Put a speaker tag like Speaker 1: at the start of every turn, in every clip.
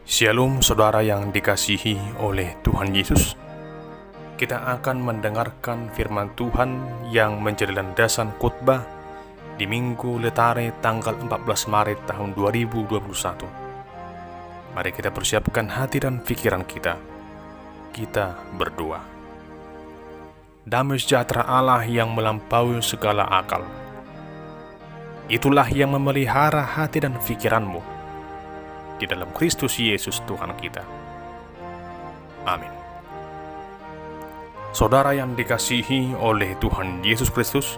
Speaker 1: Shalom saudara yang dikasihi oleh Tuhan Yesus. Kita akan mendengarkan firman Tuhan yang menjadi landasan khotbah di Minggu Letare tanggal 14 Maret tahun 2021. Mari kita persiapkan hati dan pikiran kita. Kita berdoa. Damai sejahtera Allah yang melampaui segala akal, itulah yang memelihara hati dan pikiranmu di dalam Kristus Yesus Tuhan kita. Amin. Saudara yang dikasihi oleh Tuhan Yesus Kristus,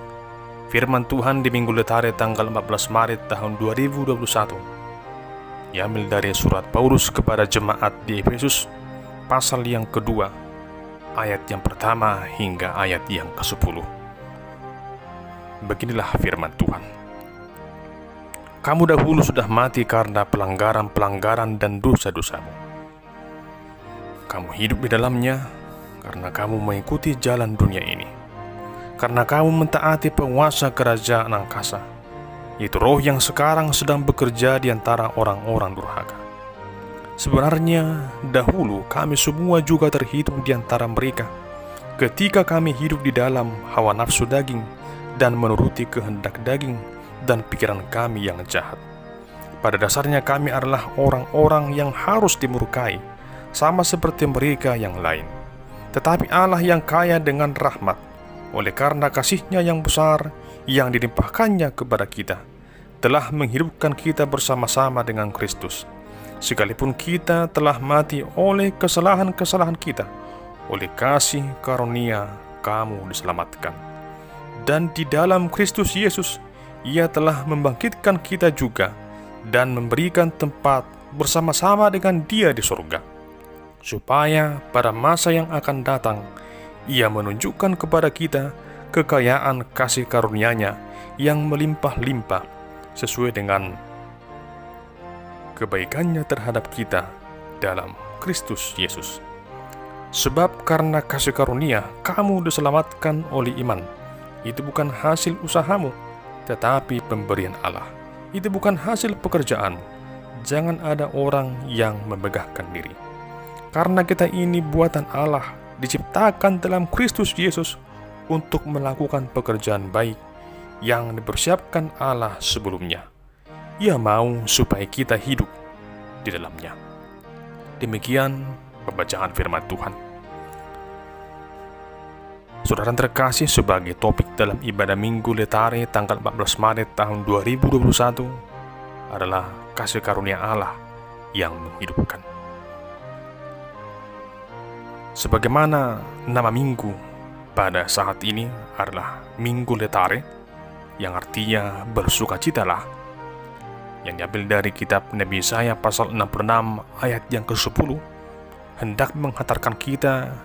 Speaker 1: firman Tuhan di Minggu Letare tanggal 14 Maret tahun 2021 diambil dari surat Paulus kepada jemaat di Efesus pasal yang kedua, ayat yang pertama hingga ayat yang ke-10. Beginilah firman Tuhan. Kamu dahulu sudah mati karena pelanggaran-pelanggaran dan dosa-dosamu. Kamu hidup di dalamnya karena kamu mengikuti jalan dunia ini. Karena kamu mentaati penguasa kerajaan angkasa, yaitu roh yang sekarang sedang bekerja di antara orang-orang durhaka. Sebenarnya dahulu kami semua juga terhitung di antara mereka ketika kami hidup di dalam hawa nafsu daging dan menuruti kehendak daging dan pikiran kami yang jahat. Pada dasarnya kami adalah orang-orang yang harus dimurkai, sama seperti mereka yang lain. Tetapi Allah yang kaya dengan rahmat, oleh karena kasih-Nya yang besar yang dilimpahkannya kepada kita, telah menghidupkan kita bersama-sama dengan Kristus. Sekalipun kita telah mati oleh kesalahan-kesalahan kita, oleh kasih karunia kamu diselamatkan. Dan di dalam Kristus Yesus, Ia telah membangkitkan kita juga dan memberikan tempat bersama-sama dengan Dia di surga, supaya pada masa yang akan datang Ia menunjukkan kepada kita kekayaan kasih karunia-Nya yang melimpah-limpah sesuai dengan kebaikan-Nya terhadap kita dalam Kristus Yesus. Sebab karena kasih karunia kamu diselamatkan oleh iman. Itu bukan hasil usahamu, tetapi pemberian Allah. Itu bukan hasil pekerjaan. Jangan ada orang yang memegahkan diri. Karena kita ini buatan Allah, diciptakan dalam Kristus Yesus untuk melakukan pekerjaan baik yang dipersiapkan Allah sebelumnya. Ia mau supaya kita hidup di dalamnya. Demikian pembacaan firman Tuhan. Saudara terkasih, sebagai topik dalam ibadah Minggu Letare tanggal 14 Maret tahun 2021 adalah kasih karunia Allah yang menghidupkan. Sebagaimana nama minggu pada saat ini adalah Minggu Letare, yang artinya bersukacitalah, yang diambil dari kitab Nabi Yesaya pasal 66 ayat yang ke-10, hendak menghantarkan kita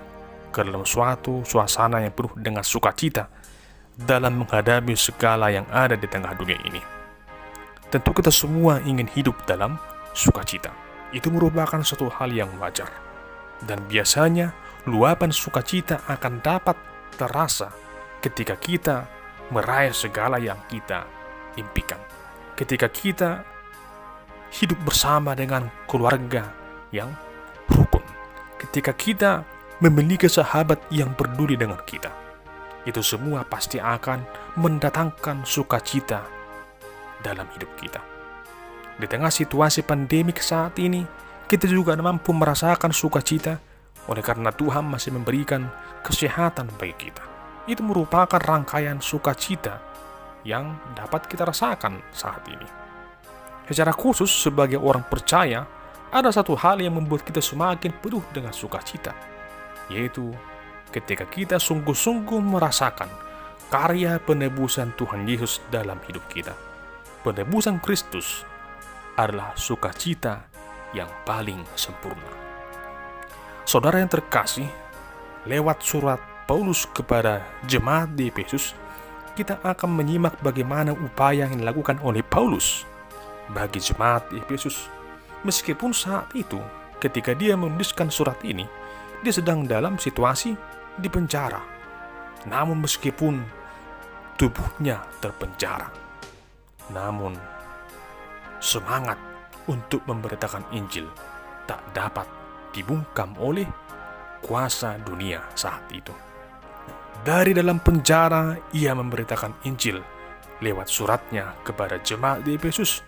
Speaker 1: ke dalam suatu suasana yang penuh dengan sukacita dalam menghadapi segala yang ada di tengah dunia ini. Tentu kita semua ingin hidup dalam sukacita. Itu merupakan suatu hal yang wajar. Dan biasanya luapan sukacita akan dapat terasa ketika kita meraih segala yang kita impikan. Ketika kita hidup bersama dengan keluarga yang rukun. Ketika kita memiliki sahabat yang peduli dengan kita. Itu semua pasti akan mendatangkan sukacita dalam hidup kita. Di tengah situasi pandemik saat ini, kita juga mampu merasakan sukacita oleh karena Tuhan masih memberikan kesehatan bagi kita. Itu merupakan rangkaian sukacita yang dapat kita rasakan saat ini. Secara khusus sebagai orang percaya, ada satu hal yang membuat kita semakin penuh dengan sukacita, yaitu ketika kita sungguh-sungguh merasakan karya penebusan Tuhan Yesus dalam hidup kita. Penebusan Kristus adalah sukacita yang paling sempurna. Saudara yang terkasih, lewat surat Paulus kepada jemaat di Efesus, kita akan menyimak bagaimana upaya yang dilakukan oleh Paulus bagi jemaat di Efesus. Meskipun saat itu, ketika dia menuliskan surat ini, dia sedang dalam situasi di penjara. Namun meskipun tubuhnya terpenjara, namun semangat untuk memberitakan Injil tak dapat dibungkam oleh kuasa dunia saat itu. Dari dalam penjara, ia memberitakan Injil lewat suratnya kepada jemaat di Efesus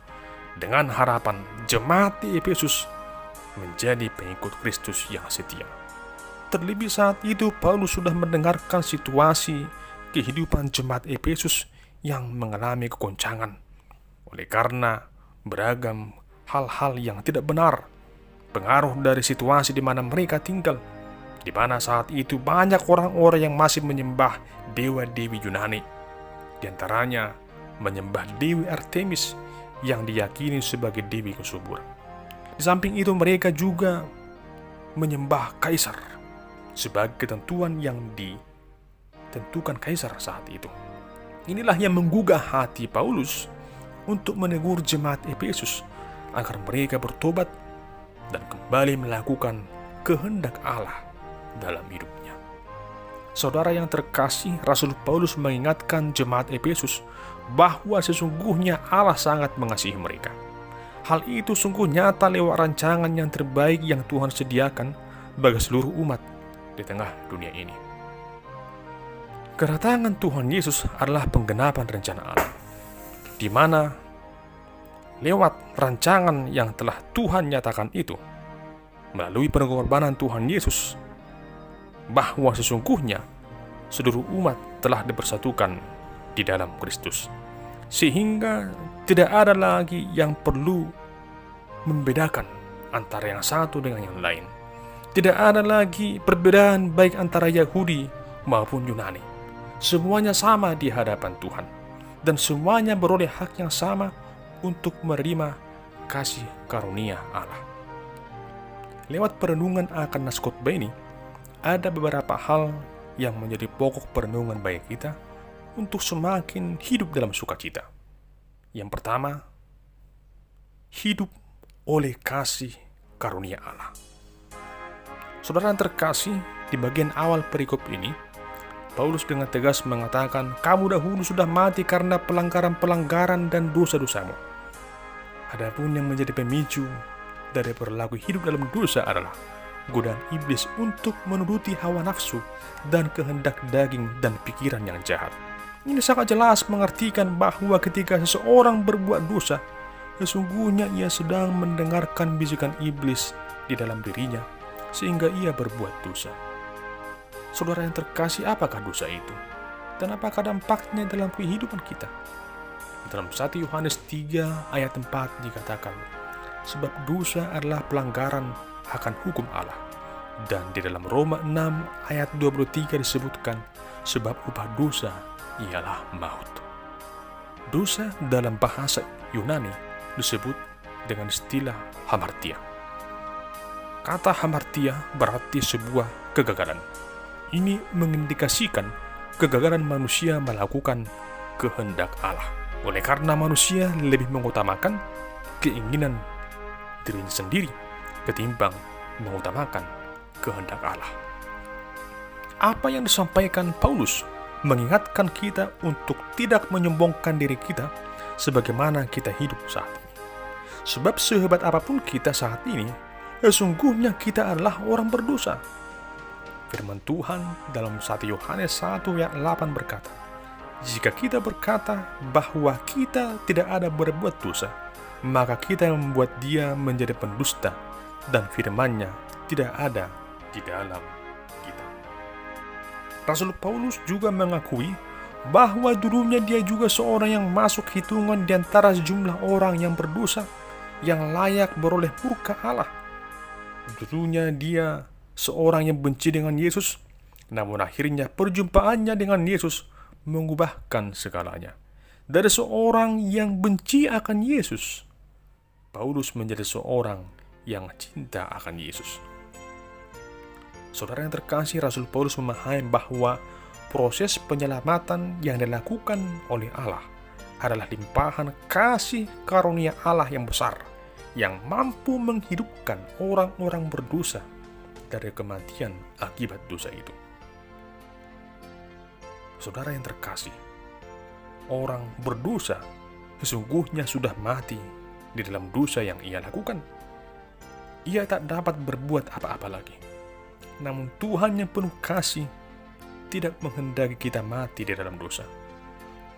Speaker 1: dengan harapan jemaat di Efesus menjadi pengikut Kristus yang setia. Terlebih saat itu Paulus sudah mendengarkan situasi kehidupan jemaat Efesus yang mengalami kegoncangan oleh karena beragam hal-hal yang tidak benar, pengaruh dari situasi di mana mereka tinggal, di mana saat itu banyak orang-orang yang masih menyembah dewa-dewi Yunani, di antaranya menyembah Dewi Artemis yang diyakini sebagai dewi kesubur. Di samping itu mereka juga menyembah kaisar sebagai ketentuan yang ditentukan kaisar saat itu. Inilah yang menggugah hati Paulus untuk menegur jemaat Efesus agar mereka bertobat dan kembali melakukan kehendak Allah dalam hidupnya. Saudara yang terkasih, Rasul Paulus mengingatkan jemaat Efesus bahwa sesungguhnya Allah sangat mengasihi mereka. Hal itu sungguh nyata lewat rancangan yang terbaik yang Tuhan sediakan bagi seluruh umat di tengah dunia ini. Kedatangan Tuhan Yesus adalah penggenapan rencana Allah, di mana lewat rancangan yang telah Tuhan nyatakan itu, melalui pengorbanan Tuhan Yesus, bahwa sesungguhnya seluruh umat telah dipersatukan di dalam Kristus, sehingga tidak ada lagi yang perlu membedakan antara yang satu dengan yang lain. Tidak ada lagi perbedaan baik antara Yahudi maupun Yunani. Semuanya sama di hadapan Tuhan, dan semuanya beroleh hak yang sama untuk menerima kasih karunia Allah. Lewat perenungan akan nas khotbah ini, ada beberapa hal yang menjadi pokok perenungan bagi kita untuk semakin hidup dalam sukacita. Yang pertama, hidup oleh kasih karunia Allah. Saudara yang terkasih, di bagian awal perikop ini, Paulus dengan tegas mengatakan, kamu dahulu sudah mati karena pelanggaran-pelanggaran dan dosa-dosamu. Adapun yang menjadi pemicu dari perilaku hidup dalam dosa adalah godaan iblis untuk menuruti hawa nafsu dan kehendak daging dan pikiran yang jahat. Ini sangat jelas mengartikan bahwa ketika seseorang berbuat dosa, sesungguhnya ia sedang mendengarkan bisikan iblis di dalam dirinya, sehingga ia berbuat dosa. Saudara yang terkasih, apakah dosa itu? Dan apakah dampaknya dalam kehidupan kita? Dalam 1 Yohanes 3 ayat 4 dikatakan, sebab dosa adalah pelanggaran akan hukum Allah. Dan di dalam Roma 6 ayat 23 disebutkan, sebab upah dosa ialah maut. Dosa dalam bahasa Yunani disebut dengan istilah hamartia. Kata hamartia berarti sebuah kegagalan. Ini mengindikasikan kegagalan manusia melakukan kehendak Allah. Oleh karena manusia lebih mengutamakan keinginan dirinya sendiri ketimbang mengutamakan kehendak Allah. Apa yang disampaikan Paulus mengingatkan kita untuk tidak menyombongkan diri kita sebagaimana kita hidup saat ini. Sebab sehebat apapun kita saat ini, sesungguhnya kita adalah orang berdosa. Firman Tuhan dalam 1 Yohanes 1 ayat 8 berkata, jika kita berkata bahwa kita tidak ada berbuat dosa, maka kita yang membuat dia menjadi pendusta, dan firman-Nya tidak ada di dalam kita. Rasul Paulus juga mengakui bahwa dulunya dia juga seorang yang masuk hitungan di antara sejumlah orang yang berdosa, yang layak beroleh murka Allah. Dulunya dia seorang yang benci dengan Yesus, namun akhirnya perjumpaannya dengan Yesus mengubahkan segalanya. Dari seorang yang benci akan Yesus, Paulus menjadi seorang yang cinta akan Yesus. Saudara yang terkasih, Rasul Paulus memahami bahwa proses penyelamatan yang dilakukan oleh Allah adalah limpahan kasih karunia Allah yang besar, yang mampu menghidupkan orang-orang berdosa dari kematian akibat dosa itu. Saudara yang terkasih, orang berdosa sesungguhnya sudah mati di dalam dosa yang ia lakukan. ia tak dapat berbuat apa-apa lagi. Namun Tuhan yang penuh kasih tidak menghendaki kita mati di dalam dosa.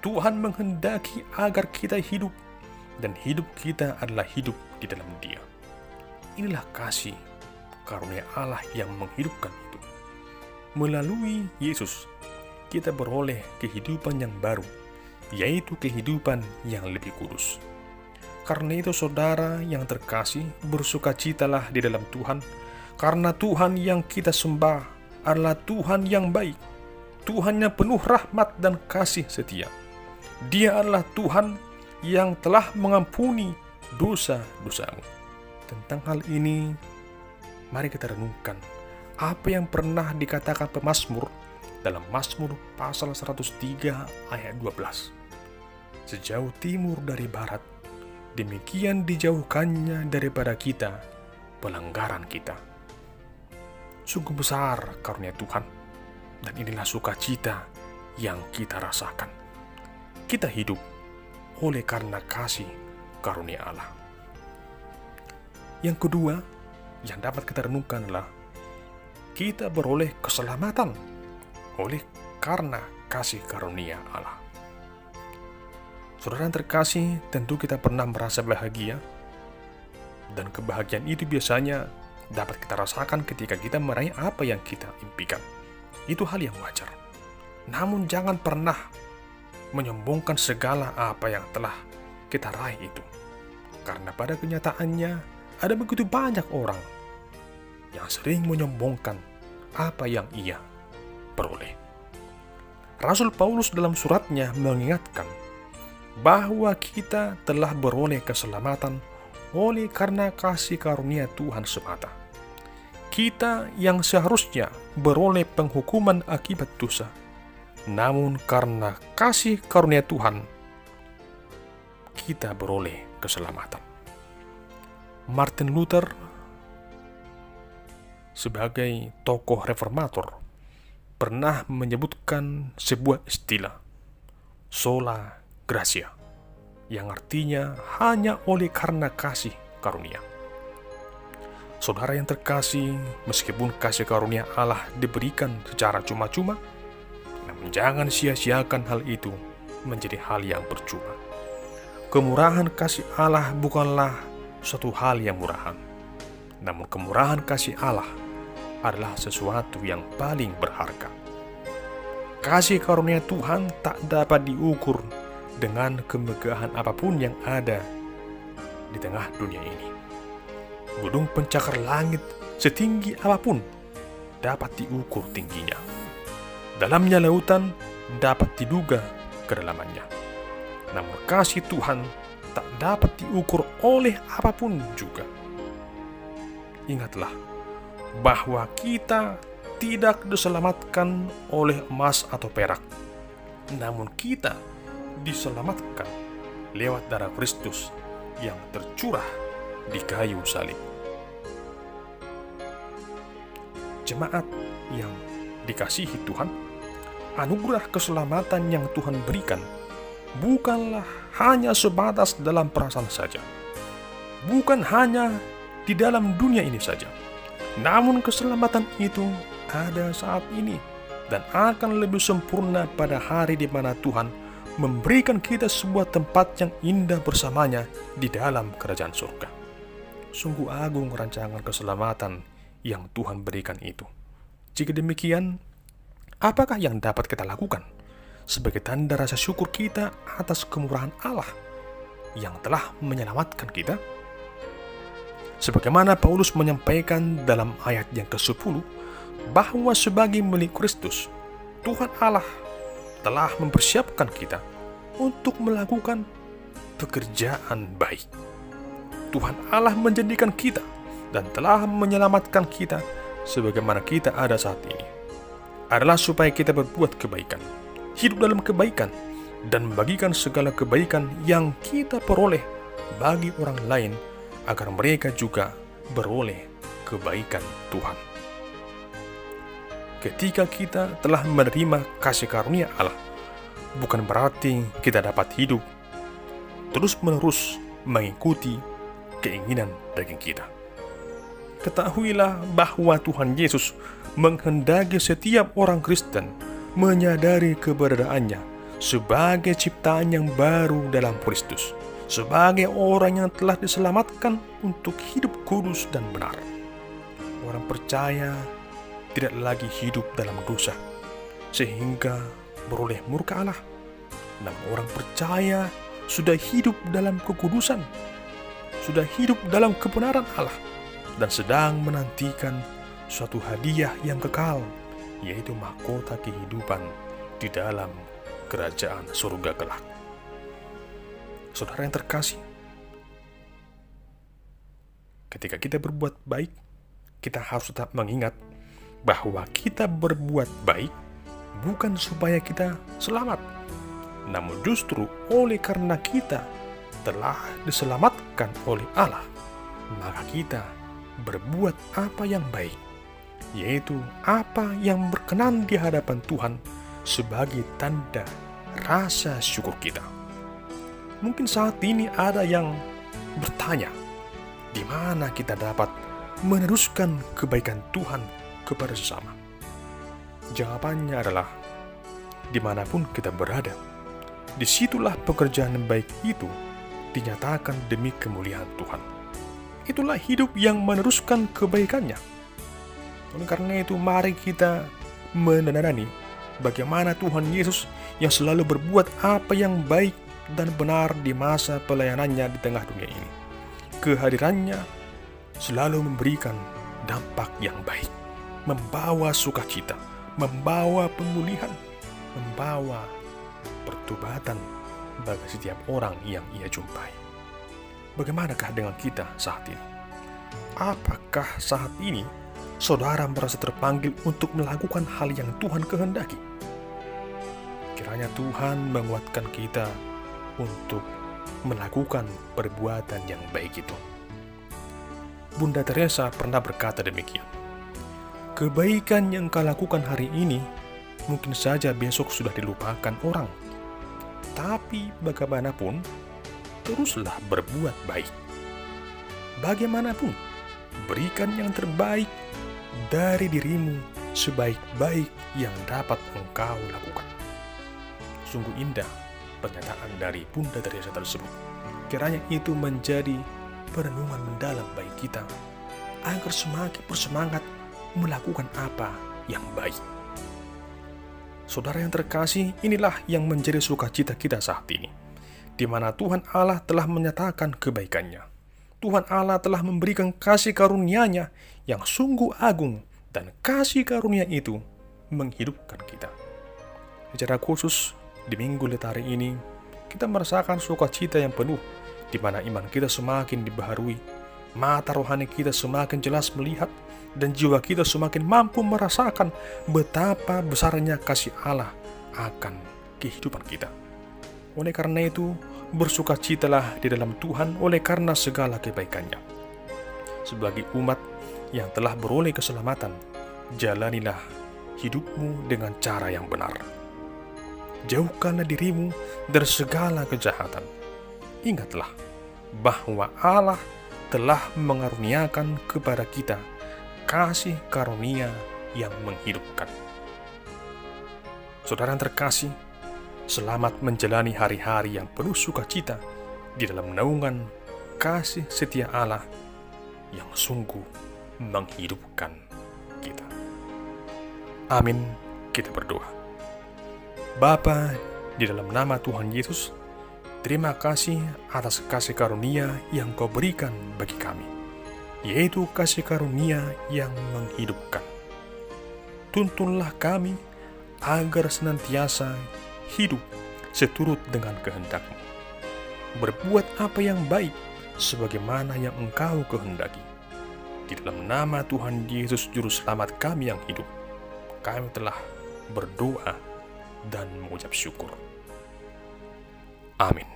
Speaker 1: Tuhan menghendaki agar kita hidup, dan hidup kita adalah hidup di dalam Dia. Inilah kasih karunia Allah yang menghidupkan itu. Melalui Yesus, kita beroleh kehidupan yang baru, yaitu kehidupan yang lebih kudus. Karena itu saudara yang terkasih, bersukacitalah di dalam Tuhan, karena Tuhan yang kita sembah adalah Tuhan yang baik, Tuhan yang penuh rahmat dan kasih setia. Dia adalah Tuhan yang telah mengampuni dosa-dosamu. Tentang hal ini, mari kita renungkan apa yang pernah dikatakan pemazmur dalam Mazmur pasal 103 ayat 12. Sejauh timur dari barat, demikian dijauhkannya daripada kita pelanggaran kita. Sungguh besar karunia Tuhan, dan inilah sukacita yang kita rasakan. Kita hidup oleh karena kasih karunia Allah. Yang kedua yang dapat kita renungkan adalah kita beroleh keselamatan oleh karena kasih karunia Allah. Saudara yang terkasih, tentu kita pernah merasa bahagia, dan kebahagiaan itu biasanya dapat kita rasakan ketika kita meraih apa yang kita impikan. Itu hal yang wajar. Namun jangan pernah menyombongkan segala apa yang telah kita raih itu. Karena pada kenyataannya ada begitu banyak orang yang sering menyombongkan apa yang ia peroleh. Rasul Paulus dalam suratnya mengingatkan bahwa kita telah beroleh keselamatan oleh karena kasih karunia Tuhan semata. Kita yang seharusnya beroleh penghukuman akibat dosa, namun karena kasih karunia Tuhan, kita beroleh keselamatan. Martin Luther sebagai tokoh reformator pernah menyebutkan sebuah istilah, sola gratia, yang artinya hanya oleh karena kasih karunia. Saudara yang terkasih, meskipun kasih karunia Allah diberikan secara cuma-cuma, namun jangan sia-siakan hal itu menjadi hal yang percuma. Kemurahan kasih Allah bukanlah suatu hal yang murahan, namun kemurahan kasih Allah adalah sesuatu yang paling berharga. Kasih karunia Tuhan tak dapat diukur dengan kemegahan apapun yang ada di tengah dunia ini. Gunung pencakar langit setinggi apapun dapat diukur tingginya. Dalamnya lautan dapat diduga kedalamannya. Namun kasih Tuhan tak dapat diukur oleh apapun juga. Ingatlah bahwa kita tidak diselamatkan oleh emas atau perak, namun kita diselamatkan lewat darah Kristus yang tercurah di kayu salib. Jemaat yang dikasihi Tuhan, anugerah keselamatan yang Tuhan berikan bukanlah hanya sebatas dalam perasaan saja, bukan hanya di dalam dunia ini saja, namun keselamatan itu ada saat ini dan akan lebih sempurna pada hari di mana Tuhan memberikan kita sebuah tempat yang indah bersamanya di dalam kerajaan surga. Sungguh agung rancangan keselamatan yang Tuhan berikan itu. Jika demikian, apakah yang dapat kita lakukan sebagai tanda rasa syukur kita atas kemurahan Allah yang telah menyelamatkan kita? Sebagaimana Paulus menyampaikan dalam ayat yang ke-10, bahwa sebagai milik Kristus, Tuhan Allah telah mempersiapkan kita untuk melakukan pekerjaan baik. Tuhan Allah menjadikan kita dan telah menyelamatkan kita sebagaimana kita ada saat ini, adalah supaya kita berbuat kebaikan, hidup dalam kebaikan, dan membagikan segala kebaikan yang kita peroleh bagi orang lain, agar mereka juga beroleh kebaikan Tuhan. Ketika kita telah menerima kasih karunia Allah, bukan berarti kita dapat hidup terus-menerus mengikuti keinginan daging kita. ketahuilah bahwa Tuhan Yesus menghendaki setiap orang Kristen menyadari keberadaannya sebagai ciptaan yang baru dalam Kristus, sebagai orang yang telah diselamatkan untuk hidup kudus dan benar. Orang percaya tidak lagi hidup dalam dosa, sehingga beroleh murka Allah. Namun orang percaya sudah hidup dalam kekudusan, sudah hidup dalam kebenaran Allah, dan sedang menantikan suatu hadiah yang kekal, yaitu mahkota kehidupan di dalam kerajaan surga kelak. Saudara yang terkasih, ketika kita berbuat baik, kita harus tetap mengingat bahwa kita berbuat baik bukan supaya kita selamat, namun justru oleh karena kita telah diselamatkan oleh Allah, maka kita berbuat apa yang baik, yaitu apa yang berkenan di hadapan Tuhan sebagai tanda rasa syukur kita. Mungkin saat ini ada yang bertanya, di mana kita dapat meneruskan kebaikan Tuhan kepada sesama? Jawabannya adalah, dimanapun kita berada, disitulah pekerjaan baik itu dinyatakan demi kemuliaan Tuhan. Itulah hidup yang meneruskan kebaikannya. Oleh karena itu, mari kita meneladani bagaimana Tuhan Yesus yang selalu berbuat apa yang baik dan benar di masa pelayanannya di tengah dunia ini. Kehadirannya selalu memberikan dampak yang baik, membawa sukacita, membawa pemulihan, membawa pertobatan bagi setiap orang yang ia jumpai. Bagaimanakah dengan kita saat ini? Apakah saat ini saudara merasa terpanggil untuk melakukan hal yang Tuhan kehendaki? Kiranya Tuhan menguatkan kita untuk melakukan perbuatan yang baik itu. Bunda Teresa pernah berkata demikian, kebaikan yang kau lakukan hari ini mungkin saja besok sudah dilupakan orang, tapi bagaimanapun teruslah berbuat baik. Bagaimanapun, berikan yang terbaik dari dirimu sebaik-baik yang dapat engkau lakukan. Sungguh indah pernyataan dari Bunda Teresa tersebut. Kiranya itu menjadi perenungan mendalam bagi kita, agar semakin bersemangat melakukan apa yang baik. Saudara yang terkasih, inilah yang menjadi sukacita kita saat ini, di mana Tuhan Allah telah menyatakan kebaikannya. Tuhan Allah telah memberikan kasih karunia-Nya yang sungguh agung, dan kasih karunia itu menghidupkan kita. Secara khusus, di Minggu Letari ini, kita merasakan sukacita yang penuh, di mana iman kita semakin dibaharui, mata rohani kita semakin jelas melihat, dan jiwa kita semakin mampu merasakan betapa besarnya kasih Allah akan kehidupan kita. Oleh karena itu, bersukacitalah di dalam Tuhan oleh karena segala kebaikannya. Sebagai umat yang telah beroleh keselamatan, jalanilah hidupmu dengan cara yang benar. Jauhkanlah dirimu dari segala kejahatan. Ingatlah bahwa Allah telah mengaruniakan kepada kita kasih karunia yang menghidupkan. Saudara yang terkasih, selamat menjalani hari-hari yang penuh sukacita di dalam naungan kasih setia Allah yang sungguh menghidupkan kita. Amin. Kita berdoa. Bapa, di dalam nama Tuhan Yesus, terima kasih atas kasih karunia yang Kau berikan bagi kami, yaitu kasih karunia yang menghidupkan. Tuntunlah kami agar senantiasa hidup seturut dengan kehendak-Mu, berbuat apa yang baik sebagaimana yang Engkau kehendaki. Di dalam nama Tuhan Yesus Juru Selamat kami yang hidup, kami telah berdoa dan mengucap syukur. Amin.